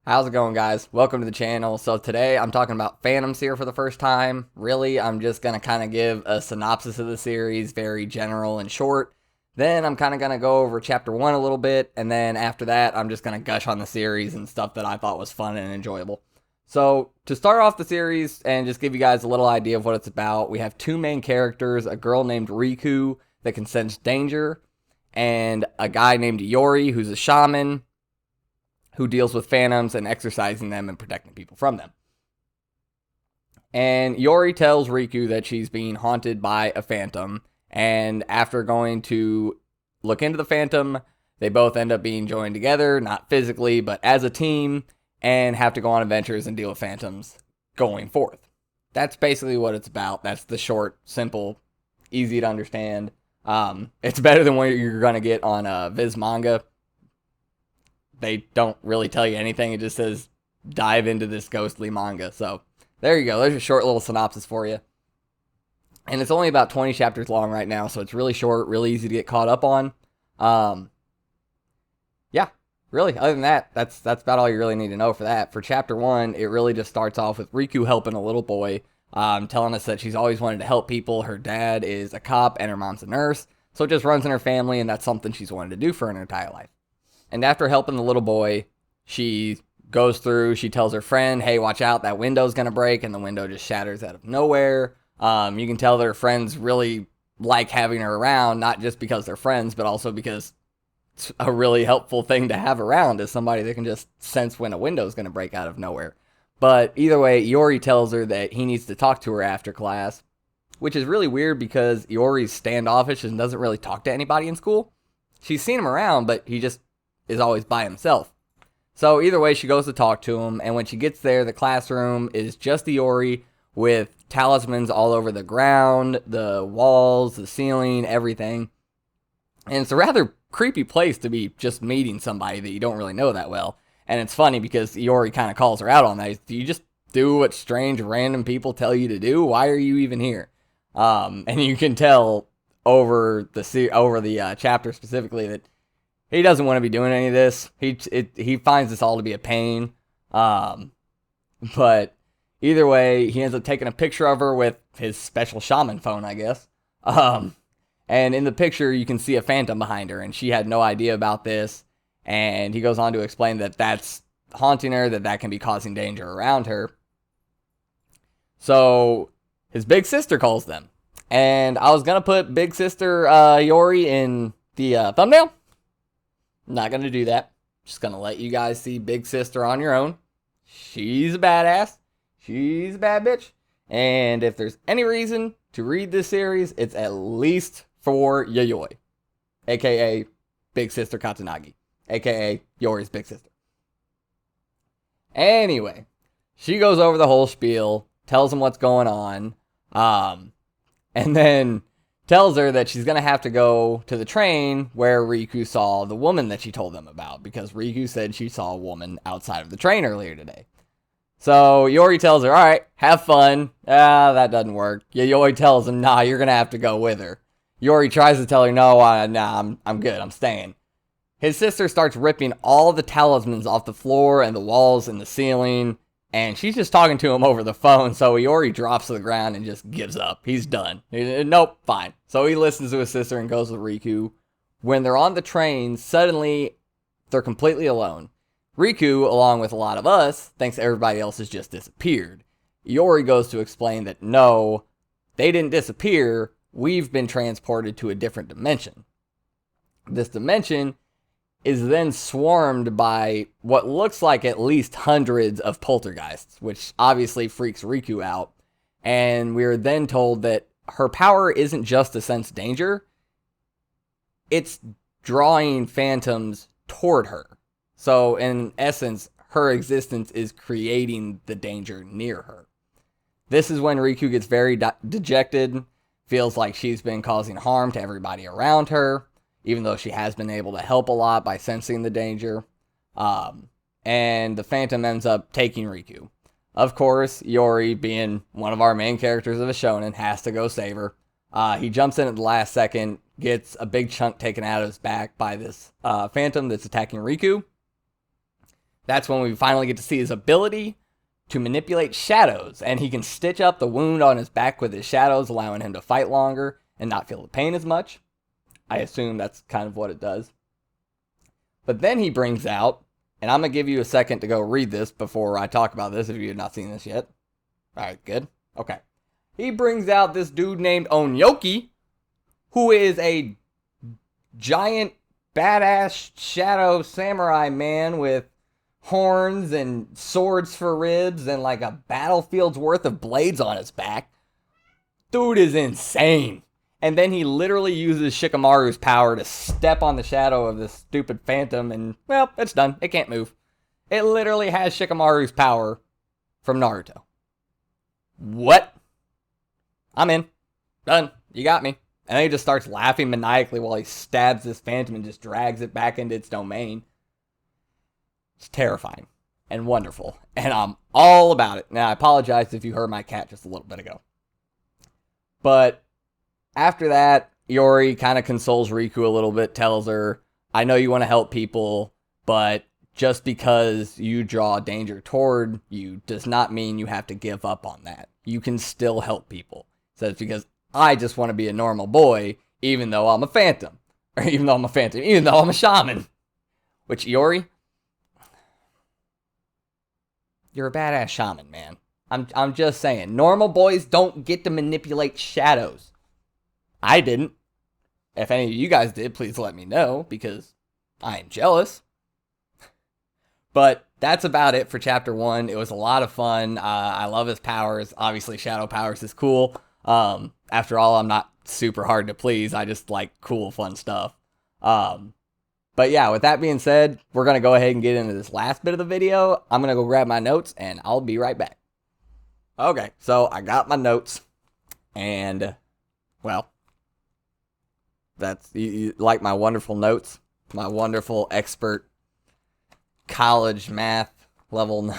How's it going, guys? Welcome to the channel. So today I'm talking about Phantom Seer for the first time. Really, I'm just going to kind of give a synopsis of the series, very general and short. Then I'm kind of going to go over chapter 1 a little bit, and then after that, I'm just going to gush on the series and stuff that I thought was fun and enjoyable. So to start off the series and just give you guys a little idea of what it's about, we have two main characters, a girl named Riku that can sense danger, and a guy named Yori who's a shaman who deals with phantoms and exorcising them and protecting people from them. And Yori tells Riku that she's being haunted by a phantom, and after going to look into the phantom, they both end up being joined together, not physically, but as a team, and have to go on adventures and deal with phantoms going forth. That's basically what it's about. That's the short, simple, easy to understand. It's better than what you're going to get on Viz Manga. They don't really tell you anything. It just says dive into this ghostly manga. So there you go. There's a short little synopsis for you. And it's only about 20 chapters long right now, so it's really short, really easy to get caught up on. Yeah, really. Other than that, that's about all you really need to know for that. For chapter 1, it really just starts off with Riku helping a little boy, telling us that she's always wanted to help people. Her dad is a cop and her mom's a nurse, so it just runs in her family, and that's something she's wanted to do for her entire life. And after helping the little boy, she goes through, she tells her friend, hey, watch out, that window's going to break, and the window just shatters out of nowhere. You can tell that her friends really like having her around, not just because they're friends, but also because it's a really helpful thing to have around as somebody that can just sense when a window's going to break out of nowhere. But either way, Yori tells her that he needs to talk to her after class, which is really weird because Yori's standoffish and doesn't really talk to anybody in school. She's seen him around, but he just is always by himself. So either way, she goes to talk to him, and when she gets there, the classroom is just Iori with talismans all over the ground, the walls, the ceiling, everything. And it's a rather creepy place to be just meeting somebody that you don't really know that well. And it's funny because Iori kind of calls her out on that. Do you just do what strange random people tell you to do? Why are you even here? And you can tell over the chapter specifically that he doesn't want to be doing any of this. He finds this all to be a pain. But either way, he ends up taking a picture of her with his special shaman phone, I guess. And in the picture, you can see a phantom behind her, and she had no idea about this. And he goes on to explain that that's haunting her, that can be causing danger around her. So his big sister calls them. And I was going to put big sister Yori in the thumbnail. Not going to do that. Just going to let you guys see Big Sister on your own. She's a badass. She's a bad bitch. And if there's any reason to read this series, it's at least for Yayoi, a.k.a. Big Sister Katsunagi, a.k.a. Yori's big sister. Anyway, she goes over the whole spiel, tells him what's going on, and then tells her that she's going to have to go to the train where Riku saw the woman that she told them about, because Riku said she saw a woman outside of the train earlier today. So Yori tells her, all right, have fun. That doesn't work. Yori tells him, nah, you're going to have to go with her. Yori tries to tell her, no, nah, I'm good, I'm staying. His sister starts ripping all the talismans off the floor and the walls and the ceiling, and she's just talking to him over the phone, so Iori drops to the ground and just gives up. He's done. Nope, fine. So he listens to his sister and goes with Riku. When they're on the train, suddenly they're completely alone. Riku, along with a lot of us, thinks everybody else has just disappeared. Iori goes to explain that no, they didn't disappear. We've been transported to a different dimension. This dimension is then swarmed by what looks like at least hundreds of poltergeists, which obviously freaks Riku out. And we're then told that her power isn't just to sense danger, it's drawing phantoms toward her. So in essence, her existence is creating the danger near her. This is when Riku gets very dejected, feels like she's been causing harm to everybody around her, even though she has been able to help a lot by sensing the danger. And the phantom ends up taking Riku. Of course, Yori, being one of our main characters of a shonen, has to go save her. He jumps in at the last second, gets a big chunk taken out of his back by this phantom that's attacking Riku. That's when we finally get to see his ability to manipulate shadows, and he can stitch up the wound on his back with his shadows, allowing him to fight longer and not feel the pain as much. I assume that's kind of what it does. But then he brings out, and I'm going to give you a second to go read this before I talk about this if you have not seen this yet. Alright, good. Okay. He brings out this dude named Onyoki, who is a giant, badass shadow samurai man with horns and swords for ribs and like a battlefield's worth of blades on his back. Dude is insane. And then he literally uses Shikamaru's power to step on the shadow of this stupid phantom and, well, it's done. It can't move. It literally has Shikamaru's power from Naruto. What? I'm in. Done. You got me. And then he just starts laughing maniacally while he stabs this phantom and just drags it back into its domain. It's terrifying and wonderful. And I'm all about it. Now, I apologize if you heard my cat just a little bit ago. But after that, Iori kind of consoles Riku a little bit, tells her, I know you want to help people, but just because you draw danger toward you does not mean you have to give up on that. You can still help people. Says, because I just want to be a normal boy, even though I'm a phantom. Or even though I'm a shaman. Which, Iori, you're a badass shaman, man. I'm just saying, normal boys don't get to manipulate shadows. I didn't. If any of you guys did, please let me know, because I am jealous. But that's about it for Chapter 1. It was a lot of fun. I love his powers. Obviously, Shadow Powers is cool. After all, I'm not super hard to please. I just like cool, fun stuff. But yeah, with that being said, we're going to go ahead and get into this last bit of the video. I'm going to go grab my notes, and I'll be right back. Okay, so I got my notes, and, well, that's, you like my wonderful notes, my wonderful expert college math level.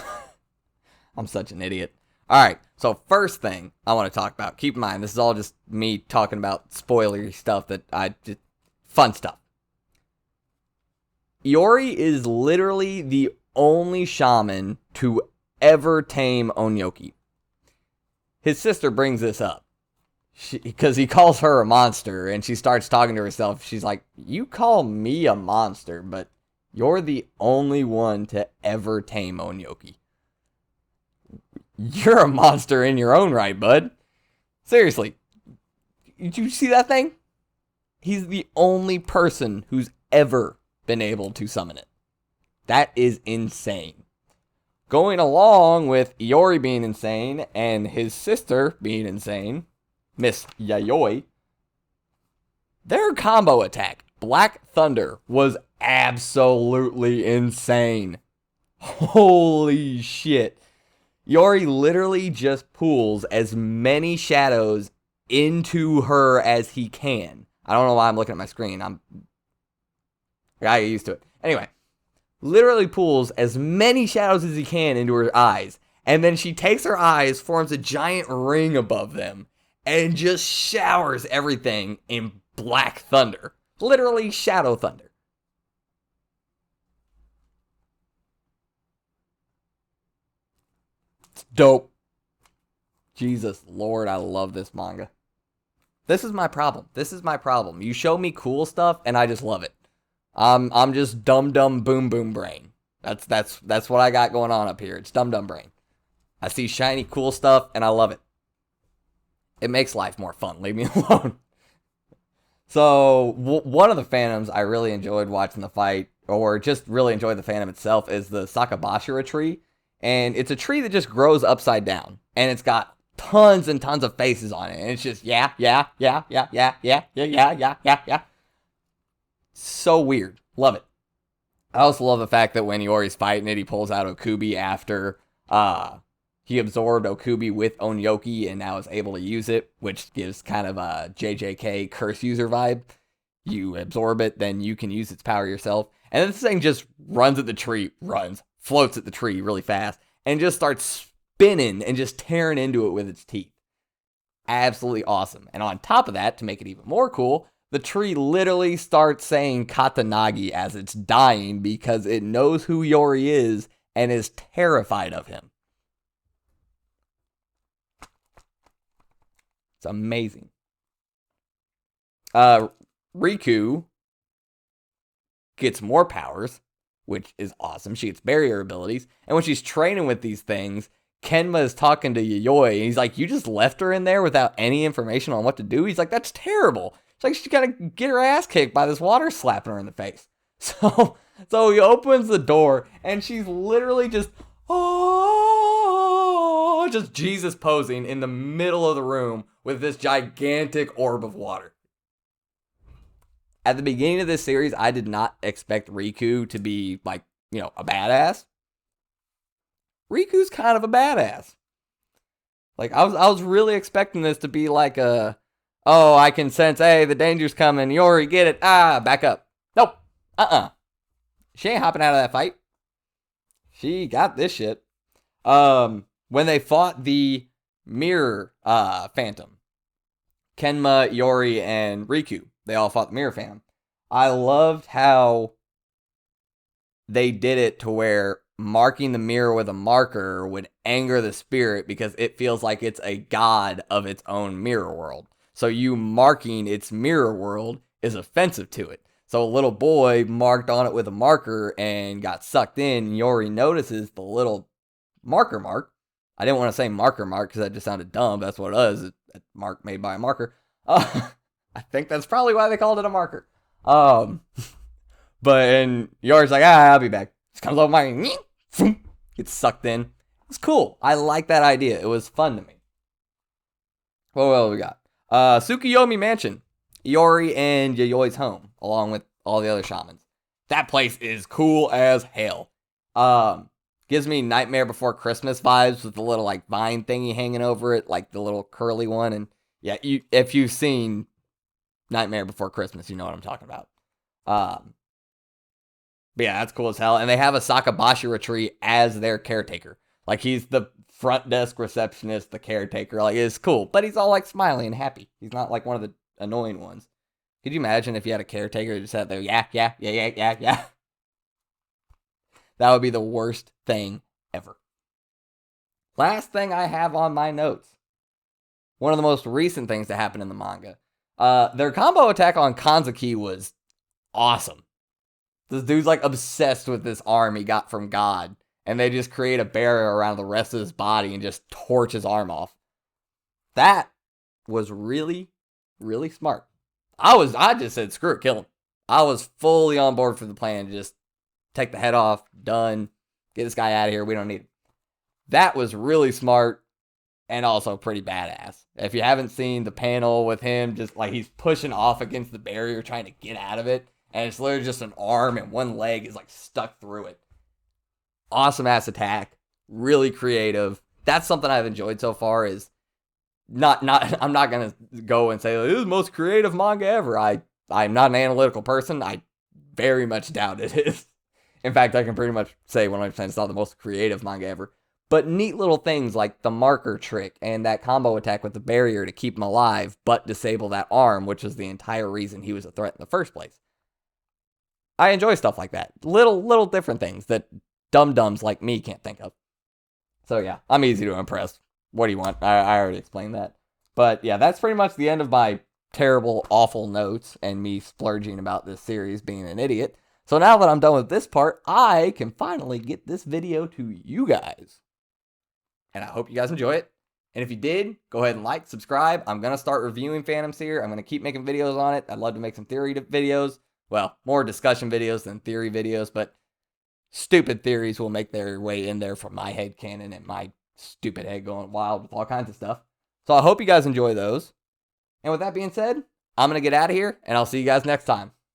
I'm such an idiot. All right, so first thing I want to talk about, keep in mind, this is all just me talking about spoilery stuff fun stuff. Iori is literally the only shaman to ever tame Onyoki. His sister brings this up. Because he calls her a monster, and she starts talking to herself. She's like, you call me a monster, but you're the only one to ever tame Onyoki. You're a monster in your own right, bud. Seriously. Did you see that thing? He's the only person who's ever been able to summon it. That is insane. Going along with Iori being insane and his sister being insane, Miss Yayoi, their combo attack, Black Thunder, was absolutely insane. Holy shit. Iori literally just pulls as many shadows into her as he can. I don't know why I'm looking at my screen. I got used to it. Anyway, literally pulls as many shadows as he can into her eyes. And then she takes her eyes, forms a giant ring above them, and just showers everything in black thunder. Literally shadow thunder. It's dope. Jesus Lord, I love this manga. This is my problem. You show me cool stuff, and I just love it. I'm just dumb boom brain. That's what I got going on up here. It's dumb brain. I see shiny cool stuff and I love it. It makes life more fun. Leave me alone. So one of the phantoms I really enjoyed watching the fight, or just really enjoyed the phantom itself, is the Sakabashira tree. And it's a tree that just grows upside down. And it's got tons and tons of faces on it. And it's just yeah. So weird. Love it. I also love the fact that when Iori's fighting it, he pulls out Okubi after he absorbed Okubi with Onyoki and now is able to use it, which gives kind of a JJK curse user vibe. You absorb it, then you can use its power yourself. And then this thing just runs at the tree, floats at the tree really fast, and just starts spinning and just tearing into it with its teeth. Absolutely awesome. And on top of that, to make it even more cool, The tree literally starts saying Katanagi as it's dying because it knows who Yori is and is terrified of him. It's amazing. Riku gets more powers, which is awesome. She gets barrier abilities. And when she's training with these things, Kenma is talking to Yayoi, and he's like, you just left her in there without any information on what to do? He's like, that's terrible. It's like she's got to get her ass kicked by this water slapping her in the face. So he opens the door, and she's literally just Jesus posing in the middle of the room with this gigantic orb of water. At the beginning of this series, I did not expect Riku to be, like, a badass. Riku's kind of a badass. Like, I was really expecting this to be like I can sense, hey, the danger's coming. Yori, get it. Back up. Nope. She ain't hopping out of that fight. She got this shit. When they fought the Mirror Phantom, Kenma, Yori, and Riku, they all fought the Mirror Phantom. I loved how they did it to where marking the mirror with a marker would anger the spirit because it feels like it's a god of its own mirror world. So you marking its mirror world is offensive to it. So a little boy marked on it with a marker and got sucked in. Yori notices the little marker mark. I didn't want to say marker mark because that just sounded dumb. That's what it is. It's a mark made by a marker. I think that's probably why they called it a marker. And Yori's like, I'll be back. Just comes over my gets sucked in. It's cool. I like that idea. It was fun to me. What else we got? Tsukuyomi Mansion. Iori and Yayoi's home, along with all the other shamans. That place is cool as hell. Gives me Nightmare Before Christmas vibes with the little like vine thingy hanging over it, like the little curly one. And yeah, if you've seen Nightmare Before Christmas, you know what I'm talking about. But yeah, that's cool as hell. And they have a Sakabashira tree as their caretaker. Like, he's the front desk receptionist, the caretaker. Like, it's cool. But he's all, like, smiling and happy. He's not, like, one of the annoying ones. Could you imagine if you had a caretaker who just sat there, yeah. That would be the worst thing ever. Last thing I have on my notes. One of the most recent things that happened in the manga. Their combo attack on Kanzaki was awesome. This dude's like obsessed with this arm he got from God. And they just create a barrier around the rest of his body and just torch his arm off. That was really, really smart. I just said, screw it, kill him. I was fully on board for the plan. Just take the head off, done. Get this guy out of here. We don't need him. That was really smart and also pretty badass. If you haven't seen the panel with him, just like he's pushing off against the barrier, trying to get out of it. And it's literally just an arm and one leg is like stuck through it. Awesome ass attack. Really creative. That's something I've enjoyed so far is I'm not going to go and say, this is the most creative manga ever. I'm not an analytical person. I very much doubt it is. In fact, I can pretty much say 100% it's not the most creative manga ever. But neat little things like the marker trick and that combo attack with the barrier to keep him alive, but disable that arm, which was the entire reason he was a threat in the first place. I enjoy stuff like that. Little different things that dum-dums like me can't think of. So yeah, I'm easy to impress. What do you want? I already explained that. But yeah, that's pretty much the end of my terrible, awful notes and me splurging about this series being an idiot. So now that I'm done with this part, I can finally get this video to you guys. And I hope you guys enjoy it. And if you did, go ahead and like, subscribe. I'm going to start reviewing Phantom Seer. I'm going to keep making videos on it. I'd love to make some theory videos. Well, more discussion videos than theory videos, but stupid theories will make their way in there from my head canon and my stupid head going wild with all kinds of stuff. So I hope you guys enjoy those. And with that being said, I'm going to get out of here, and I'll see you guys next time.